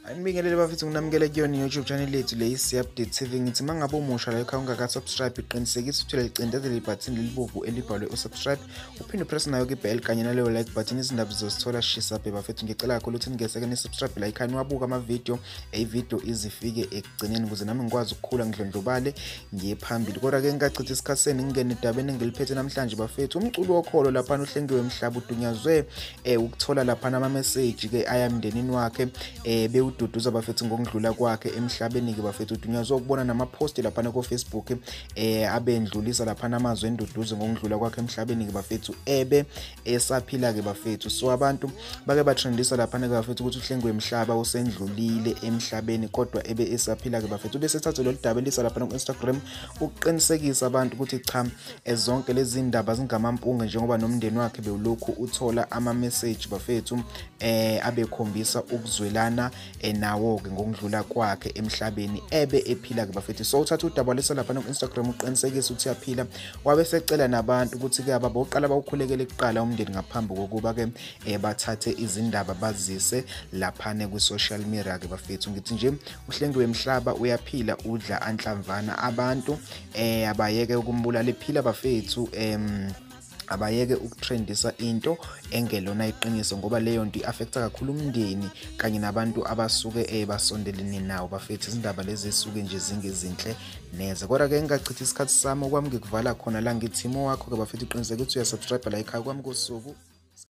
Anibingelele bafethu nginamukele kuyona YouTube channel yethu le Update TV. Ngithi mangabe umusha la ekhaya ungaka-subscribe iqinisekisa ukuthi uyalicindezela ibutton lelibovu elibhalwe usubscribe uphinde upress nayo ibell kanye naleyo like button izindaba zizosithola shisa phe bafethu. Ngicela kakhulu ukuthi ningese ni subscribe la ekhaya niwabuka ama-video video izifike ekugcineni ukuze nami ngikwazi ukukhula ngidlondlobale ngiye phambili. Kodwa ke ngingachitha isikhathi seni ngingene edabeni engiliphethe namhlanje bafethu. Umculo wokholo lapha uHlengiwe Mhlaba udunyazwe ukuthola lapha ama message ke ayamndenini wakhe ududuza bafethu ngokudlula kwakhe emhlabeni ke bafethu udunyazwe ukubona nama post lapha ku Facebook abendlulisa lapha namazwe enduduzo ngokudlula kwakhe emhlabeni ke bafethu esaphila ke bafethu. So abantu bake batrendisa lapha ke bafethu ukuthi uHlengiwe Mhlaba usendlulile emhlabeni kodwa esaphila ke bafethu. Bese thathe lo daba elisa lapha ku Instagram ukuqinisekisa abantu ukuthi cha zonke lezi ndaba zingamampunge njengoba nomndeni wakhe bewulokhu uthola ama message bafethu abekhombisa ukuzwelana nawo ke ngokudlula kwakhe emhlabeni ephila ke bafethu. So uthatha udaba lesa lapha ku Instagram uqinisekisa ukuthi yaphila wabe secela nabantu ukuthi ke ababoqala bawukhulekele kuqala umndeni ngaphambi kokuba ke bathathe izindaba bazise lapha ku social media ke bafethu. Ngithi nje uHlengiwe Mhlaba uyaphila udla anhlamvana abantu abayeke ukumbulala ephila bafethu abayeke ukutrendisa into engelona iqiniso ngoba leyo nto iaffecta kakhulu umndeni kanye nabantu abasuke basondelene nawo bafethu. Izindaba lezi esuke nje zingezinhle neze. Kodwa ke ngingachitha isikhathi sami okwami ngikuvala khona la ngithimo wakho ke bafethu. Qiniseka ukuthi uyasubscribe la ekhaya kwami kusuku.